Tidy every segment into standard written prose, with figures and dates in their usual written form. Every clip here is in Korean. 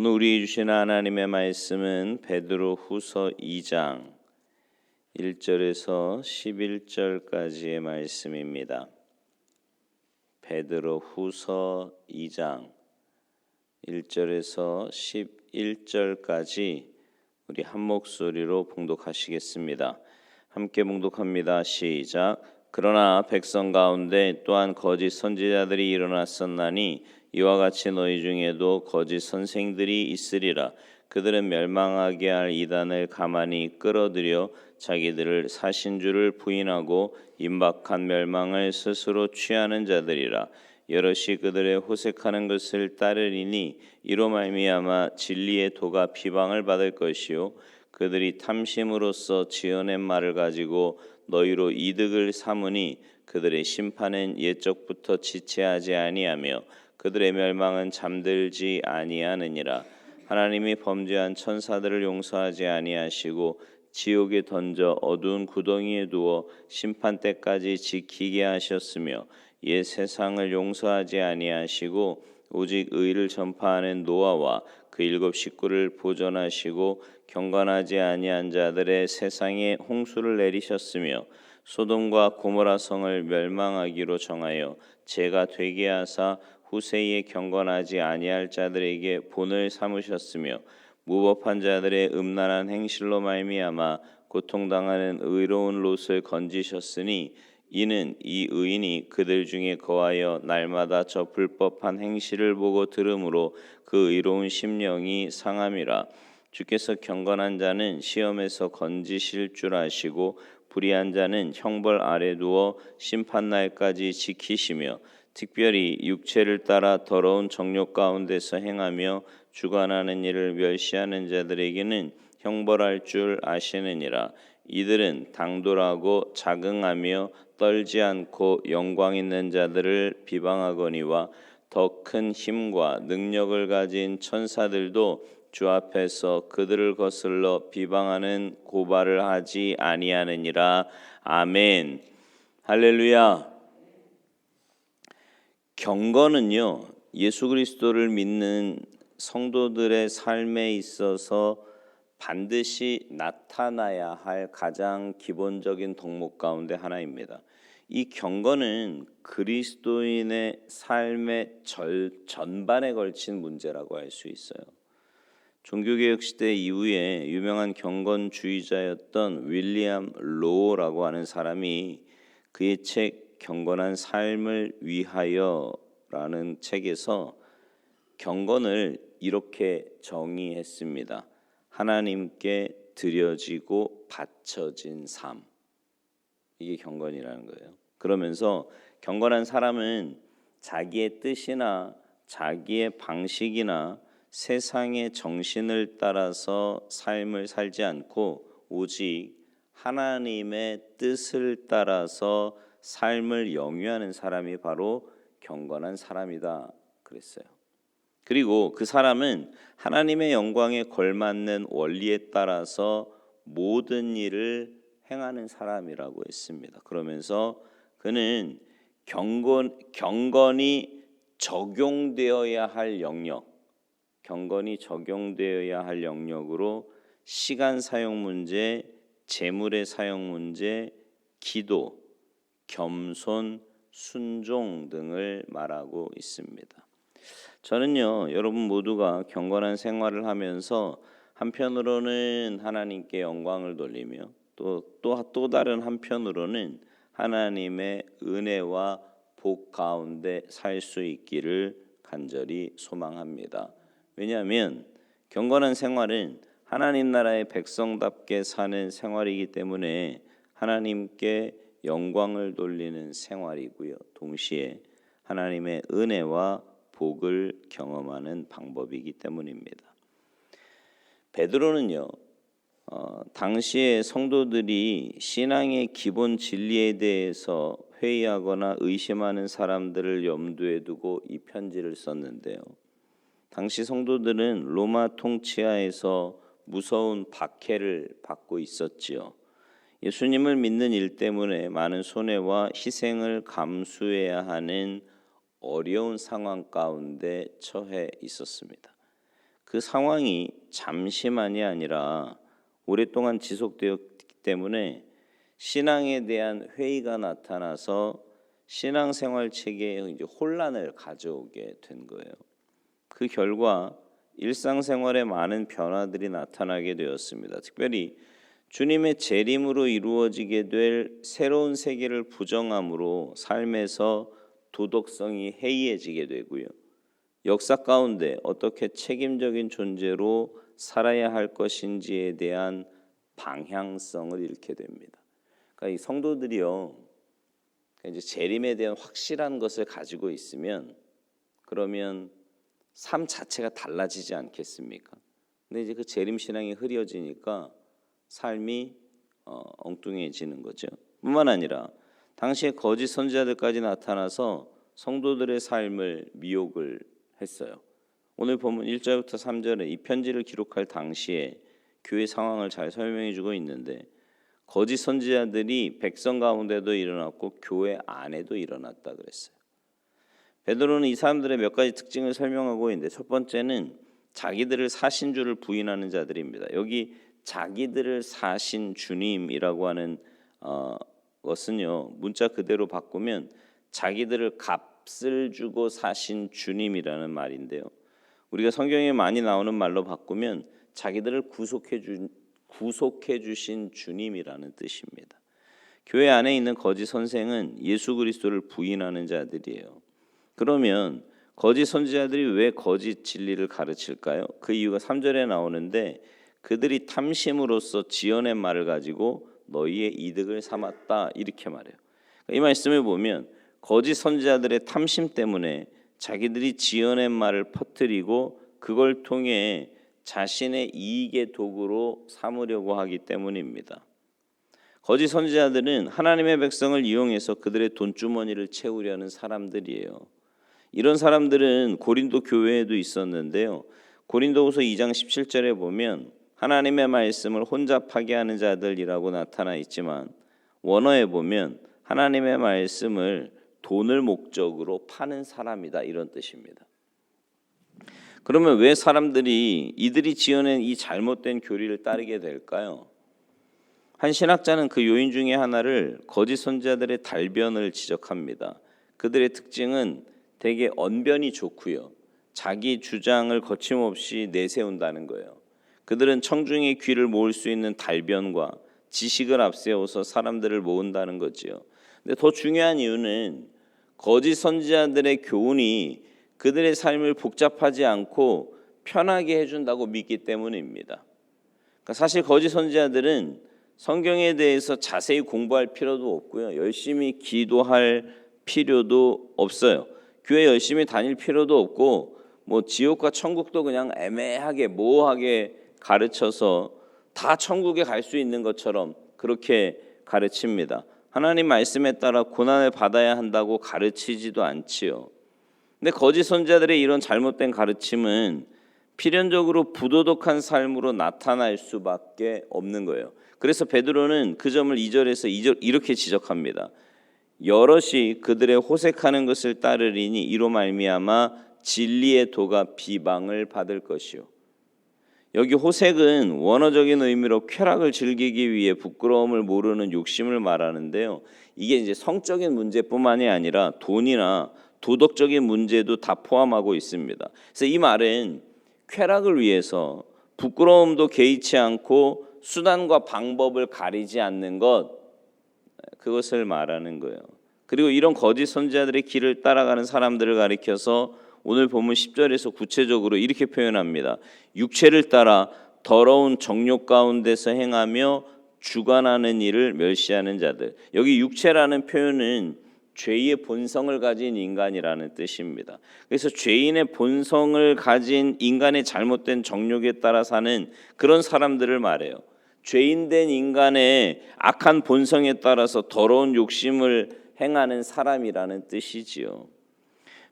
오늘 우리 주신 하나님의 말씀은 베드로후서 2장 1절에서 11절까지의 말씀입니다. 베드로후서 2장 1절에서 11절까지 우리 한 목소리로 봉독하시겠습니다. 함께 봉독합니다. 시작. 그러나 백성 가운데 또한 거짓 선지자들이 일어났었나니 이와 같이 너희 중에도 거짓 선생들이 있으리라. 그들은 멸망하게 할 이단을 가만히 끌어들여 자기들을 사신 줄을 부인하고 임박한 멸망을 스스로 취하는 자들이라. 여럿이 그들의 호색하는 것을 따르리니 이로 말미암아 진리의 도가 비방을 받을 것이요 그들이 탐심으로써 지어낸 말을 가지고 너희로 이득을 삼으니 그들의 심판은 옛적부터 지체하지 아니하며 그들의 멸망은 잠들지 아니하느니라. 하나님이 범죄한 천사들을 용서하지 아니하시고 지옥에 던져 어두운 구덩이에 두어 심판 때까지 지키게 하셨으며 옛 세상을 용서하지 아니하시고 오직 의를 전파하는 노아와 그 7 식구를 보존하시고 경건하지 아니한 자들의 세상에 홍수를 내리셨으며 소돔과 고모라 성을 멸망하기로 정하여 죄가 되게 하사 후세에 경건하지 아니할 자들에게 본을 삼으셨으며 무법한 자들의 음란한 행실로 말미암아 고통당하는 의로운 롯을 건지셨으니 이는 이 의인이 그들 중에 거하여 날마다 저 불법한 행실을 보고 들으므로 그 의로운 심령이 상함이라. 주께서 경건한 자는 시험에서 건지실 줄 아시고 불의한 자는 형벌 아래 두어 심판날까지 지키시며 특별히 육체를 따라 더러운 정욕 가운데서 행하며 주관하는 일을 멸시하는 자들에게는 형벌할 줄 아시느니라. 이들은 당돌하고 자긍하며 떨지 않고 영광 있는 자들을 비방하거니와 더 큰 힘과 능력을 가진 천사들도 주 앞에서 그들을 거슬러 비방하는 고발을 하지 아니하느니라. 아멘. 할렐루야. 경건은요, 예수 그리스도를 믿는 성도들의 삶에 있어서 반드시 나타나야 할 가장 기본적인 덕목 가운데 하나입니다. 이 경건은 그리스도인의 삶의 전반에 걸친 문제라고 할 수 있어요. 종교개혁 시대 이후에 유명한 경건주의자였던 윌리엄 로우라고 하는 사람이 그의 책 경건한 삶을 위하여라는 책에서 경건을 이렇게 정의했습니다. 하나님께 드려지고 바쳐진 삶. 이게 경건이라는 거예요. 그러면서 경건한 사람은 자기의 뜻이나 자기의 방식이나 세상의 정신을 따라서 삶을 살지 않고 오직 하나님의 뜻을 따라서 삶을 영위하는 사람이 바로 경건한 사람이다 그랬어요. 그리고 그 사람은 하나님의 영광에 걸맞는 원리에 따라서 모든 일을 행하는 사람이라고 했습니다. 그러면서 그는 경건이 적용되어야 할 영역으로 시간 사용 문제, 재물의 사용 문제, 기도, 겸손, 순종 등을 말하고 있습니다. 저는요, 여러분 모두가 경건한 생활을 하면서 한편으로는 하나님께 영광을 돌리며 또 다른 한편으로는 하나님의 은혜와 복 가운데 살 수 있기를 간절히 소망합니다. 왜냐하면 경건한 생활은 하나님 나라의 백성답게 사는 생활이기 때문에 하나님께 영광을 돌리는 생활이고요. 동시에 하나님의 은혜와 복을 경험하는 방법이기 때문입니다. 베드로는요, 당시의 성도들이 신앙의 기본 진리에 대해서 회의하거나 의심하는 사람들을 염두에 두고 이 편지를 썼는데요. 당시 성도들은 로마 통치하에서 무서운 박해를 받고 있었지요. 예수님을 믿는 일 때문에 많은 손해와 희생을 감수해야 하는 어려운 상황 가운데 처해 있었습니다. 그 상황이 잠시만이 아니라 오랫동안 지속되었기 때문에 신앙에 대한 회의가 나타나서 신앙생활 체계에 이제 혼란을 가져오게 된 거예요. 그 결과 일상생활에 많은 변화들이 나타나게 되었습니다. 특별히 주님의 재림으로 이루어지게 될 새로운 세계를 부정함으로 삶에서 도덕성이 해이해지게 되고요. 역사 가운데 어떻게 책임적인 존재로 살아야 할 것인지에 대한 방향성을 잃게 됩니다. 그러니까 이 성도들이요, 이제 재림에 대한 확실한 것을 가지고 있으면 그러면 삶 자체가 달라지지 않겠습니까? 근데 이제 그 재림 신앙이 흐려지니까 삶이 엉뚱해지는 거죠. 뿐만 아니라 당시에 거짓 선지자들까지 나타나서 성도들의 삶을 미혹을 했어요. 오늘 본문 1절부터 3절에 이 편지를 기록할 당시에 교회 상황을 잘 설명해 주고 있는데 거짓 선지자들이 백성 가운데도 일어났고 교회 안에도 일어났다 그랬어요. 베드로는 이 사람들의 몇 가지 특징을 설명하고 있는데 첫 번째는 자기들을 사신 주를 부인하는 자들입니다. 여기 자기들을 사신 주님이라고 하는 것은요, 문자 그대로 바꾸면 자기들을 값을 주고 사신 주님이라는 말인데요. 우리가 성경에 많이 나오는 말로 바꾸면 자기들을 구속해 주신 주님이라는 뜻입니다. 교회 안에 있는 거짓 선생은 예수 그리스도를 부인하는 자들이에요. 그러면 거짓 선지자들이 왜 거짓 진리를 가르칠까요? 그 이유가 3절에 나오는데 그들이 탐심으로써 지어낸 말을 가지고 너희의 이득을 삼았다 이렇게 말해요. 이 말씀을 보면 거짓 선지자들의 탐심 때문에 자기들이 지어낸 말을 퍼뜨리고 그걸 통해 자신의 이익의 도구로 삼으려고 하기 때문입니다. 거짓 선지자들은 하나님의 백성을 이용해서 그들의 돈주머니를 채우려는 사람들이에요. 이런 사람들은 고린도 교회에도 있었는데요. 고린도후서 2장 17절에 보면 하나님의 말씀을 혼잡하게 하는 자들이라고 나타나 있지만 원어에 보면 하나님의 말씀을 돈을 목적으로 파는 사람이다 이런 뜻입니다. 그러면 왜 사람들이 이들이 지어낸 이 잘못된 교리를 따르게 될까요? 한 신학자는 그 요인 중에 하나를 거짓 선지자들의 달변을 지적합니다. 그들의 특징은 되게 언변이 좋고요. 자기 주장을 거침없이 내세운다는 거예요. 그들은 청중의 귀를 모을 수 있는 달변과 지식을 앞세워서 사람들을 모은다는 거지요. 근데 더 중요한 이유는 거짓 선지자들의 교훈이 그들의 삶을 복잡하지 않고 편하게 해준다고 믿기 때문입니다. 그러니까 사실 거짓 선지자들은 성경에 대해서 자세히 공부할 필요도 없고요. 열심히 기도할 필요도 없어요. 교회 열심히 다닐 필요도 없고 뭐 지옥과 천국도 그냥 애매하게 모호하게 가르쳐서 다 천국에 갈 수 있는 것처럼 그렇게 가르칩니다. 하나님 말씀에 따라 고난을 받아야 한다고 가르치지도 않지요. 근데 거짓 선지자들의 이런 잘못된 가르침은 필연적으로 부도덕한 삶으로 나타날 수밖에 없는 거예요. 그래서 베드로는 그 점을 2절에서 이렇게 지적합니다. 여럿이 그들의 호색하는 것을 따르리니 이로 말미암아 진리의 도가 비방을 받을 것이요. 여기 호색은 원어적인 의미로 쾌락을 즐기기 위해 부끄러움을 모르는 욕심을 말하는데요. 이게 이제 성적인 문제뿐만이 아니라 돈이나 도덕적인 문제도 다 포함하고 있습니다. 그래서 이 말은 쾌락을 위해서 부끄러움도 개의치 않고 수단과 방법을 가리지 않는 것, 그것을 말하는 거예요. 그리고 이런 거짓 선지자들의 길을 따라가는 사람들을 가리켜서 오늘 본문 10절에서 구체적으로 이렇게 표현합니다. 육체를 따라 더러운 정욕 가운데서 행하며 주관하는 일을 멸시하는 자들. 여기 육체라는 표현은 죄의 본성을 가진 인간이라는 뜻입니다. 그래서 죄인의 본성을 가진 인간의 잘못된 정욕에 따라 사는 그런 사람들을 말해요. 죄인된 인간의 악한 본성에 따라서 더러운 욕심을 행하는 사람이라는 뜻이지요.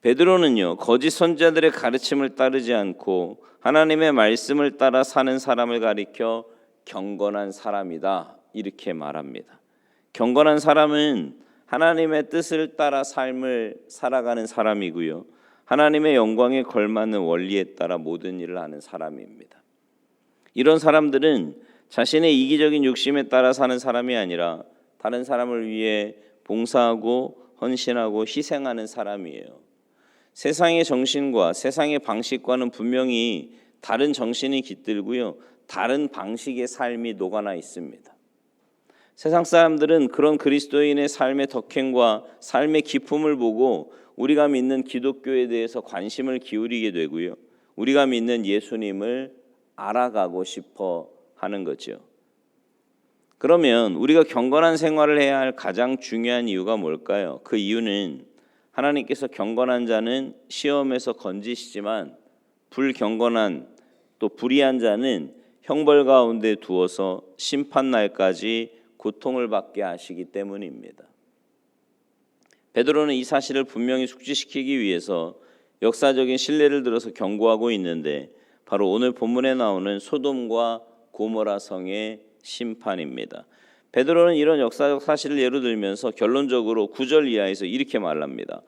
베드로는요, 거짓 선지자들의 가르침을 따르지 않고 하나님의 말씀을 따라 사는 사람을 가리켜 경건한 사람이다 이렇게 말합니다. 경건한 사람은 하나님의 뜻을 따라 삶을 살아가는 사람이고요. 하나님의 영광에 걸맞는 원리에 따라 모든 일을 하는 사람입니다. 이런 사람들은 자신의 이기적인 욕심에 따라 사는 사람이 아니라 다른 사람을 위해 봉사하고 헌신하고 희생하는 사람이에요. 세상의 정신과 세상의 방식과는 분명히 다른 정신이 깃들고요, 다른 방식의 삶이 녹아나 있습니다. 세상 사람들은 그런 그리스도인의 삶의 덕행과 삶의 기품을 보고 우리가 믿는 기독교에 대해서 관심을 기울이게 되고요, 우리가 믿는 예수님을 알아가고 싶어 하는 거죠. 그러면 우리가 경건한 생활을 해야 할 가장 중요한 이유가 뭘까요? 그 이유는 하나님께서 경건한 자는 시험에서 건지시지만 불경건한 또 불의한 자는 형벌 가운데 두어서 심판날까지 고통을 받게 하시기 때문입니다. 베드로는 이 사실을 분명히 숙지시키기 위해서 역사적인 신뢰를 들어서 경고하고 있는데 바로 오늘 본문에 나오는 소돔과 고모라 성의 심판입니다. 베드로는 이런 역사적 사실을 예로 들면서 결론적으로 9절 이하에서 이렇게 말합니다.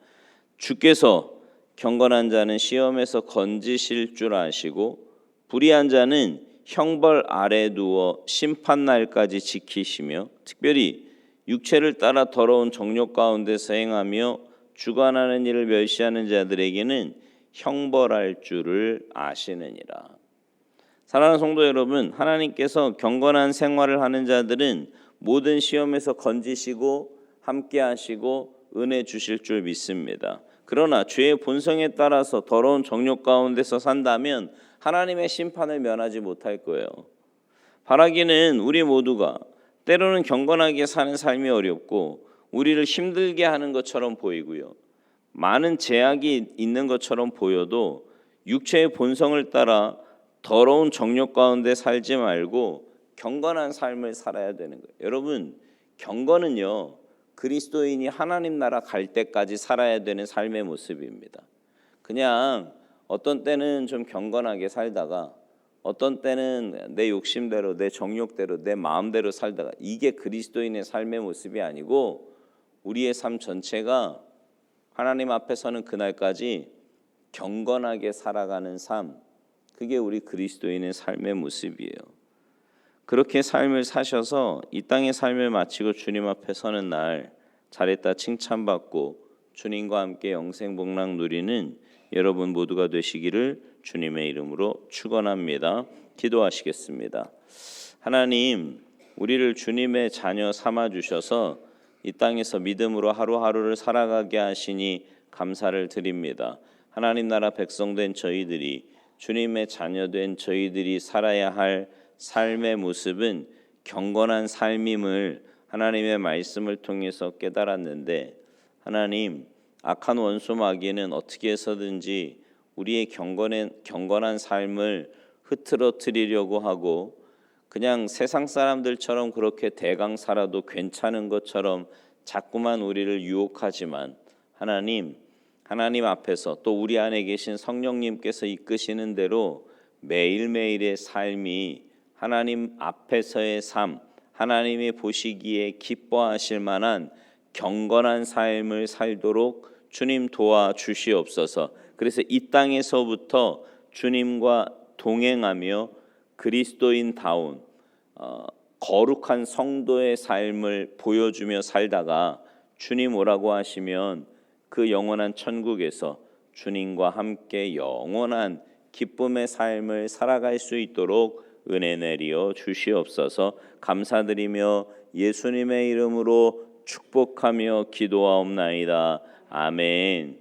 주께서 경건한 자는 시험에서 건지실 줄 아시고 불의한 자는 형벌 아래 두어 심판날까지 지키시며 특별히 육체를 따라 더러운 정욕 가운데서 행하며 주관하는 일을 멸시하는 자들에게는 형벌할 줄을 아시느니라. 사랑하는 성도 여러분, 하나님께서 경건한 생활을 하는 자들은 모든 시험에서 건지시고 함께 하시고 은혜 주실 줄 믿습니다. 그러나 죄의 본성에 따라서 더러운 정욕 가운데서 산다면 하나님의 심판을 면하지 못할 거예요. 바라기는 우리 모두가 때로는 경건하게 사는 삶이 어렵고 우리를 힘들게 하는 것처럼 보이고요, 많은 제약이 있는 것처럼 보여도 육체의 본성을 따라 더러운 정욕 가운데 살지 말고 경건한 삶을 살아야 되는 거예요. 여러분, 경건은요, 그리스도인이 하나님 나라 갈 때까지 살아야 되는 삶의 모습입니다. 그냥 어떤 때는 좀 경건하게 살다가 어떤 때는 내 욕심대로 내 정욕대로 내 마음대로 살다가, 이게 그리스도인의 삶의 모습이 아니고 우리의 삶 전체가 하나님 앞에 서는 그날까지 경건하게 살아가는 삶, 그게 우리 그리스도인의 삶의 모습이에요. 그렇게 삶을 사셔서 이 땅의 삶을 마치고 주님 앞에 서는 날 잘했다 칭찬받고 주님과 함께 영생복락 누리는 여러분 모두가 되시기를 주님의 이름으로 축원합니다. 기도하시겠습니다. 하나님, 우리를 주님의 자녀 삼아 주셔서 이 땅에서 믿음으로 하루하루를 살아가게 하시니 감사를 드립니다. 하나님 나라 백성된 저희들이, 주님의 자녀된 저희들이 살아야 할 삶의 모습은 경건한 삶임을 하나님의 말씀을 통해서 깨달았는데, 하나님, 악한 원수 마귀는 어떻게 해서든지 우리의 경건한 삶을 흐트러뜨리려고 하고 그냥 세상 사람들처럼 그렇게 대강 살아도 괜찮은 것처럼 자꾸만 우리를 유혹하지만, 하나님 앞에서 또 우리 안에 계신 성령님께서 이끄시는 대로 매일매일의 삶이 하나님 앞에서의 삶, 하나님이 보시기에 기뻐하실 만한 경건한 삶을 살도록 주님 도와주시옵소서. 그래서 이 땅에서부터 주님과 동행하며 그리스도인다운 거룩한 성도의 삶을 보여주며 살다가 주님 오라고 하시면 그 영원한 천국에서 주님과 함께 영원한 기쁨의 삶을 살아갈 수 있도록 은혜 내리어 주시옵소서. 감사드리며 예수님의 이름으로 축복하며 기도하옵나이다. 아멘.